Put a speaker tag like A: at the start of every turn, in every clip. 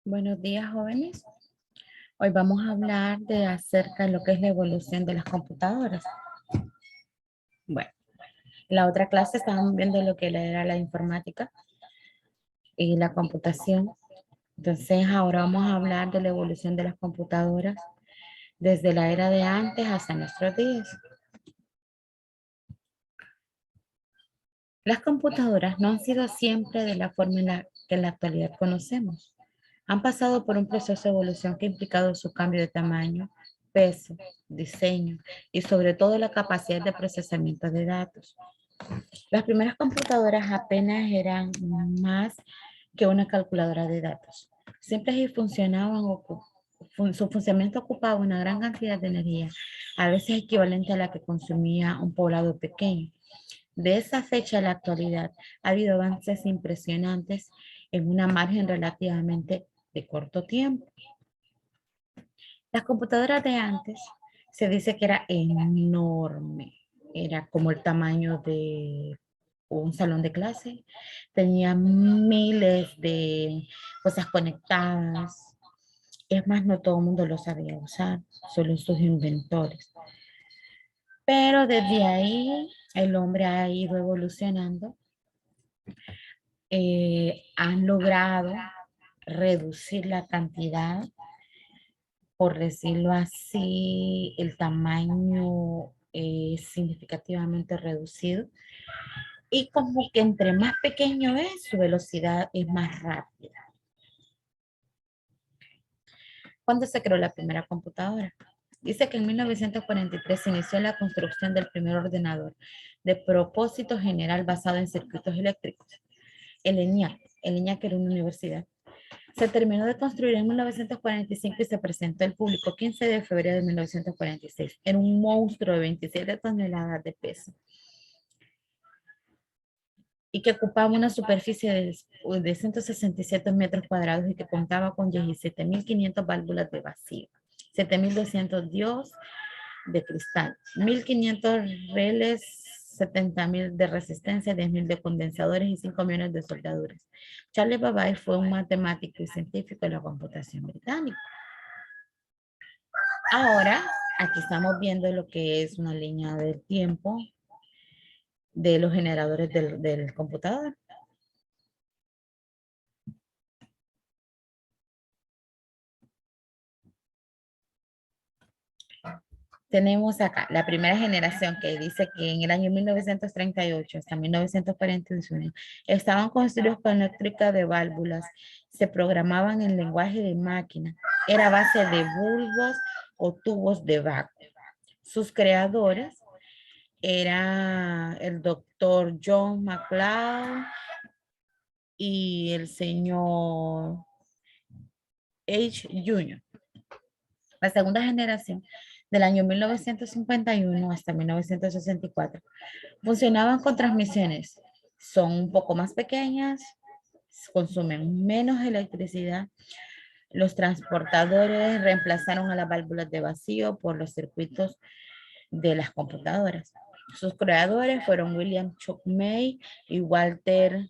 A: Buenos días, jóvenes. Hoy vamos a hablar de acerca de lo que es la evolución de las computadoras. Bueno, en la otra clase estábamos viendo lo que era la informática y la computación. Entonces, ahora vamos a hablar de la evolución de las computadoras desde la era de antes hasta nuestros días. Las computadoras no han sido siempre de la forma que en la actualidad conocemos. Han pasado por un proceso de evolución que ha implicado su cambio de tamaño, peso, diseño y sobre todo la capacidad de procesamiento de datos. Las primeras computadoras apenas eran más que una calculadora de datos. Simples y funcionaban, su funcionamiento ocupaba una gran cantidad de energía, a veces equivalente a la que consumía un poblado pequeño. De esa fecha a la actualidad ha habido avances impresionantes en una margen relativamente de corto tiempo. Las computadoras de antes se dice que era enorme, era como el tamaño de un salón de clase, tenía miles de cosas conectadas. Es más, no todo el mundo lo sabía usar, solo sus inventores. Pero desde ahí el hombre ha ido evolucionando, han logrado reducir la cantidad, por decirlo así, el tamaño significativamente reducido. Y como que entre más pequeño es, su velocidad es más rápida. ¿Cuándo se creó la primera computadora? Dice que en 1943 se inició la construcción del primer ordenador de propósito general basado en circuitos eléctricos, el ENIAC. El ENIAC era una universidad. Se terminó de construir en 1945 y se presentó al público 15 de febrero de 1946. Era un monstruo de 27 toneladas de peso y que ocupaba una superficie de 167 metros cuadrados y que contaba con 17.500 válvulas de vacío, 7.200 dios de cristal, 1.500 reles, 70.000 de resistencia, 10.000 de condensadores y 5 millones de soldaduras. Charles Babbage fue un matemático y científico de la computación británica. Ahora, aquí estamos viendo lo que es una línea del tiempo de los generadores del computador. Tenemos acá la primera generación que dice que en el año 1938 hasta 1941 estaban construidos con eléctrica de válvulas, se programaban en lenguaje de máquina, era a base de bulbos o tubos de vacuum. Sus creadores era el doctor John McLeod y el señor H. Jr. La segunda generación del año 1951 hasta 1964 funcionaban con transmisiones. Son un poco más pequeñas, consumen menos electricidad. Los transportadores reemplazaron a las válvulas de vacío por los circuitos de las computadoras. Sus creadores fueron William Chuck May y Walter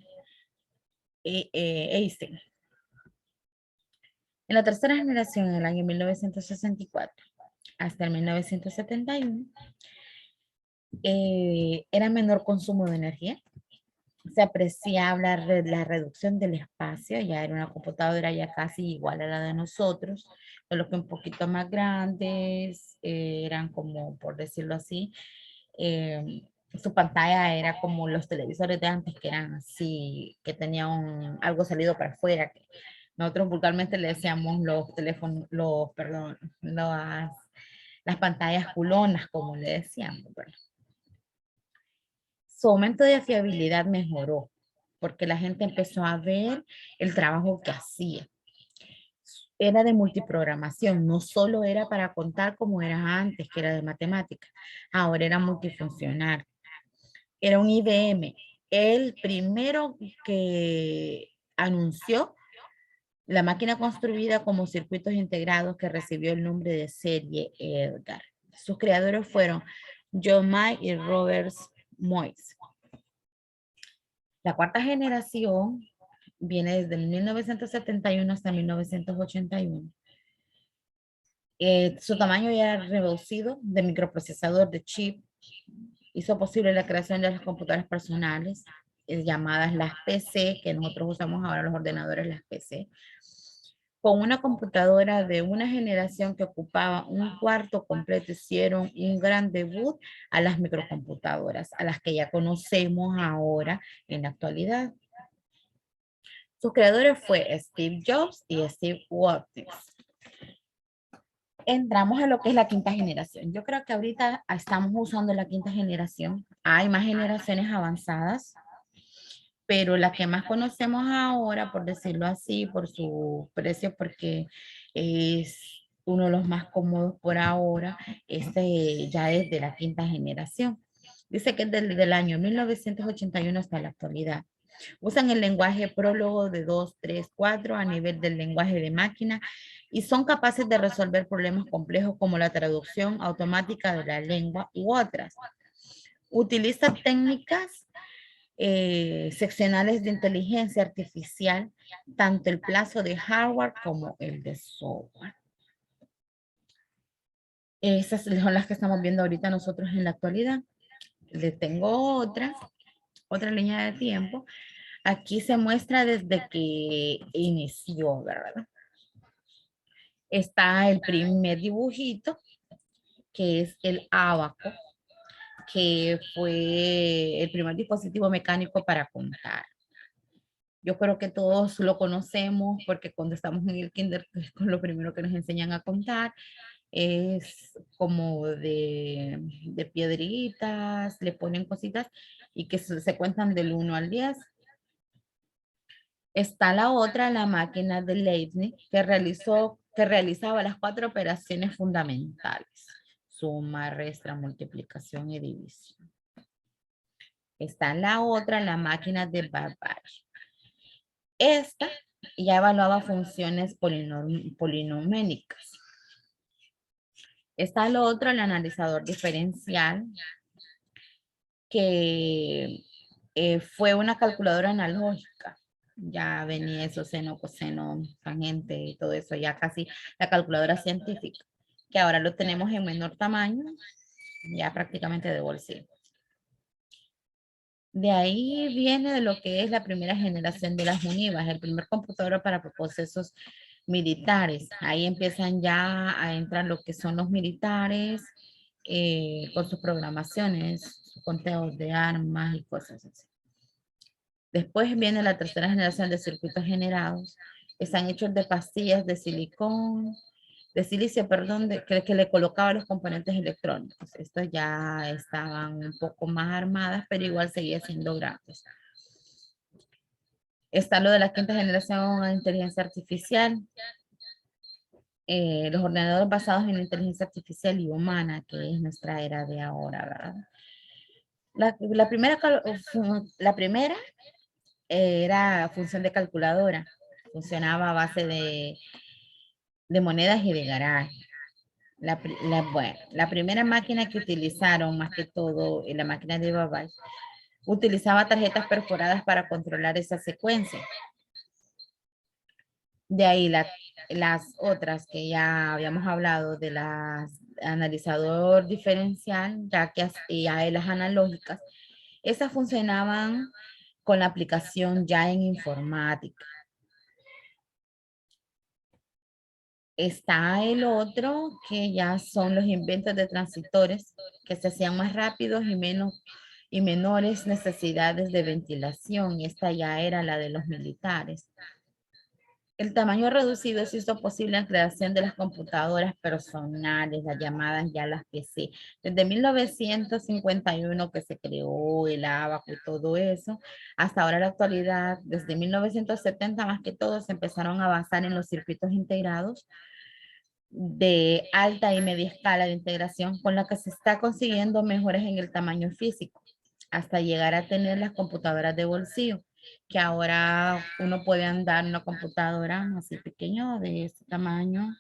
A: Einstein. En la tercera generación, en el año 1964 hasta el 1971, era menor consumo de energía. Se apreciaba la reducción del espacio, ya era una computadora ya casi igual a la de nosotros, solo que un poquito más grandes, eran como, por decirlo así, su pantalla era como los televisores de antes, que eran así, que tenían algo salido para afuera, que nosotros vulgarmente le decíamos los teléfonos, perdón, las pantallas culonas, como le decíamos, ¿verdad? Su aumento de fiabilidad mejoró porque la gente empezó a ver el trabajo que hacía. Era de multiprogramación, no solo era para contar como era antes, que era de matemática, ahora era multifuncional. Era un IBM, el primero que anunció la máquina construida como circuitos integrados que recibió el nombre de serie Edgar. Sus creadores fueron John May y Robert Moyes. La cuarta generación viene desde 1971 hasta 1981. Su tamaño ya era reducido de microprocesador de chip, hizo posible la creación de las computadoras personales, llamadas las PC, que nosotros usamos ahora los ordenadores, las PC, con una computadora de una generación que ocupaba un cuarto completo, hicieron un gran debut a las microcomputadoras, a las que ya conocemos ahora en la actualidad. Sus creadores fue Steve Jobs y Steve Wozniak. Entramos a lo que es la quinta generación. Yo creo que ahorita estamos usando la quinta generación. Hay más generaciones avanzadas, pero la que más conocemos ahora, por decirlo así, por su precio, porque es uno de los más cómodos por ahora, este ya es de la quinta generación. Dice que es desde el año 1981 hasta la actualidad. Usan el lenguaje prólogo de 2, 3, 4 a nivel del lenguaje de máquina y son capaces de resolver problemas complejos como la traducción automática de la lengua u otras. Utiliza técnicas seccionales de inteligencia artificial, tanto el plazo de hardware como el de software. Esas son las que estamos viendo ahorita nosotros en la actualidad. Les tengo otra línea de tiempo. Aquí se muestra desde que inició, ¿verdad? Está el primer dibujito, que es el ábaco, que fue el primer dispositivo mecánico para contar. Yo creo que todos lo conocemos porque cuando estamos en el kinder, pues, lo primero que nos enseñan a contar es como de piedritas, le ponen cositas y que se cuentan del 1 al 10. Está la otra, la máquina de Leibniz, que realizaba las 4 operaciones fundamentales: suma, resta, multiplicación y división. Está la otra, la máquina de Babbage. Esta ya evaluaba funciones polinomínicas. Está lo otro, el analizador diferencial, que fue una calculadora analógica. Ya venía eso, seno, coseno, tangente y todo eso, ya casi la calculadora científica, que ahora lo tenemos en menor tamaño, ya prácticamente de bolsillo. De ahí viene de lo que es la primera generación de las UNIVAs, el primer computador para procesos militares. Ahí empiezan ya a entrar lo que son los militares con sus programaciones, sus conteos de armas y cosas así. Después viene la tercera generación de circuitos generados. Están hechos de pastillas de silicón, de silicio, perdón, que le colocaba los componentes electrónicos. Estos ya estaban un poco más armadas, pero igual seguía siendo grandes. Está lo de la quinta generación de inteligencia artificial, los ordenadores basados en la inteligencia artificial y humana, que es nuestra era de ahora, ¿verdad? La primera era función de calculadora, funcionaba a base de monedas y de garaje. Bueno, la primera máquina que utilizaron, más que todo, la máquina de Babbage, utilizaba tarjetas perforadas para controlar esa secuencia. De ahí las otras que ya habíamos hablado de las analizador diferencial, ya que ya las analógicas, esas funcionaban con la aplicación ya en informática. Está el otro que ya son los inventos de transistores que se hacían más rápidos y menores necesidades de ventilación. Esta ya era la de los militares. El tamaño reducido se hizo posible en la creación de las computadoras personales, las llamadas ya las PC. Desde 1951 que se creó el ábaco y todo eso, hasta ahora la actualidad, desde 1970 más que todo, se empezaron a basar en los circuitos integrados de alta y media escala de integración con la que se está consiguiendo mejoras en el tamaño físico, hasta llegar a tener las computadoras de bolsillo, que ahora uno puede andar una computadora así pequeño de este tamaño.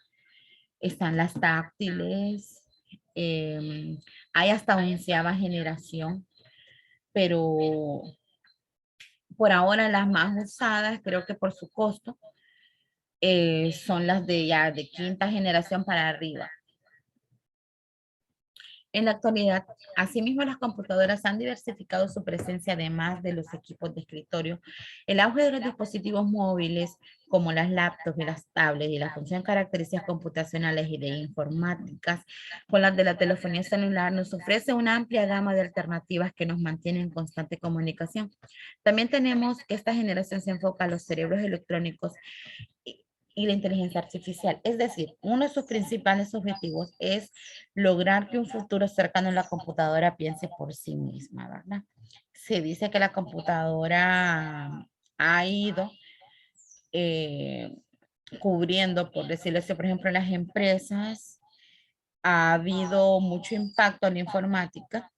A: Están las táctiles, hay hasta 11ª generación, pero Por ahora las más usadas, creo que por su costo, son las de ya de quinta generación para arriba. En la actualidad, asimismo, las computadoras han diversificado su presencia además de los equipos de escritorio. El auge de los dispositivos móviles, como las laptops y las tablets, y la función de características computacionales y de informáticas, con las de la telefonía celular, nos ofrece una amplia gama de alternativas que nos mantienen en constante comunicación. También tenemos que esta generación se enfoca a los cerebros electrónicos y, y la inteligencia artificial. Es decir, uno de sus principales objetivos es lograr que un futuro cercano la computadora piense por sí misma, ¿verdad? Se dice que la computadora ha ido eh, cubriendo, por decirlo así, por ejemplo, en las empresas ha habido mucho impacto en la informática.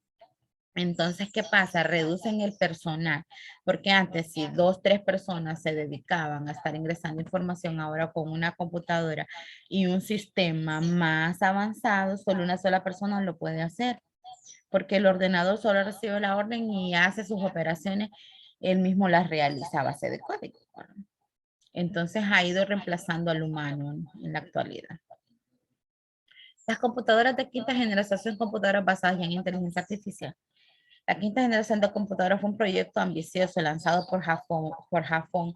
A: Entonces, ¿qué pasa? Reducen el personal, porque antes si dos, tres personas se dedicaban a estar ingresando información, ahora con una computadora y un sistema más avanzado, solo una sola persona lo puede hacer, porque el ordenador solo recibe la orden y hace sus operaciones, él mismo las realiza a base de código. ¿Verdad? Entonces ha ido reemplazando al humano en la actualidad. Las computadoras de quinta generación son computadoras basadas en inteligencia artificial. La quinta generación de computadoras fue un proyecto ambicioso lanzado por Japón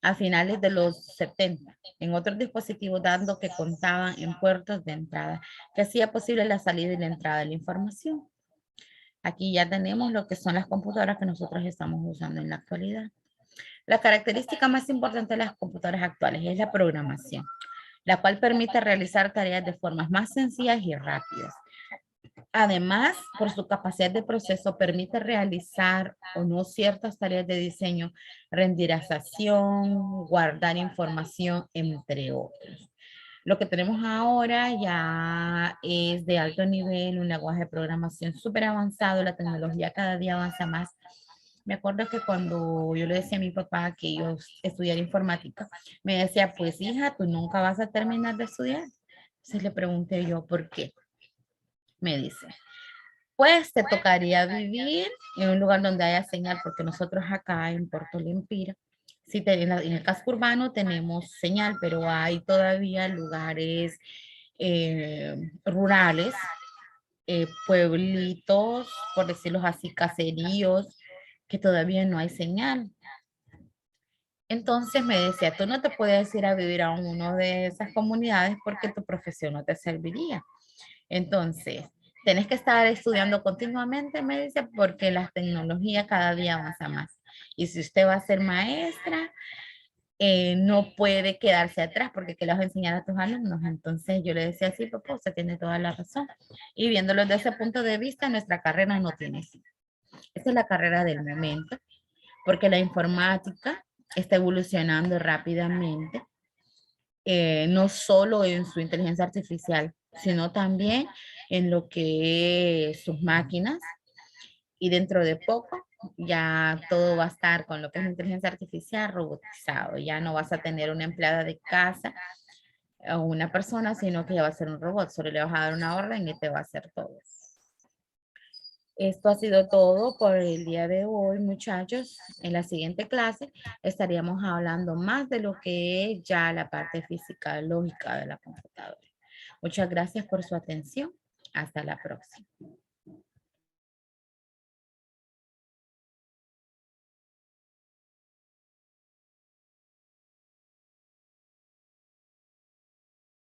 A: a finales de los 70 en otros dispositivos, dando que contaban en puertos de entrada, que hacía posible la salida y la entrada de la información. Aquí ya tenemos lo que son las computadoras que nosotros estamos usando en la actualidad. La característica más importante de las computadoras actuales es la programación, la cual permite realizar tareas de formas más sencillas y rápidas. Además, por su capacidad de proceso, permite realizar o no ciertas tareas de diseño, renderización, guardar información, entre otros. Lo que tenemos ahora ya es de alto nivel, un lenguaje de programación súper avanzado, la tecnología cada día avanza más. Me acuerdo que cuando yo le decía a mi papá que yo estudiara informática, me decía, pues hija, tú nunca vas a terminar de estudiar. Entonces le pregunté yo, ¿por qué? Me dice, pues te tocaría vivir en un lugar donde haya señal, porque nosotros acá en Puerto Lempira, sí, en el casco urbano tenemos señal, pero hay todavía lugares rurales, pueblitos, por decirlo así, caseríos, que todavía no hay señal. Entonces me decía, tú no te puedes ir a vivir a uno de esas comunidades porque tu profesión no te serviría. Entonces, tenés que estar estudiando continuamente, me dice, porque la tecnología cada día avanza más. Y si usted va a ser maestra, no puede quedarse atrás porque ¿qué le vas a enseñar a tus alumnos? Entonces yo le decía, sí, papá, usted tiene toda la razón. Y viéndolo desde ese punto de vista, nuestra carrera no tiene fin. Esta es la carrera del momento, porque la informática está evolucionando rápidamente, no solo en su inteligencia artificial, sino también en lo que es sus máquinas. Y dentro de poco ya todo va a estar con lo que es inteligencia artificial robotizado. Ya no vas a tener una empleada de casa o una persona, sino que ya va a ser un robot. Solo le vas a dar una orden y te va a hacer todo. Esto ha sido todo por el día de hoy, muchachos. En la siguiente clase estaríamos hablando más de lo que es ya la parte física, lógica de la computadora. Muchas gracias por su atención. Hasta la próxima.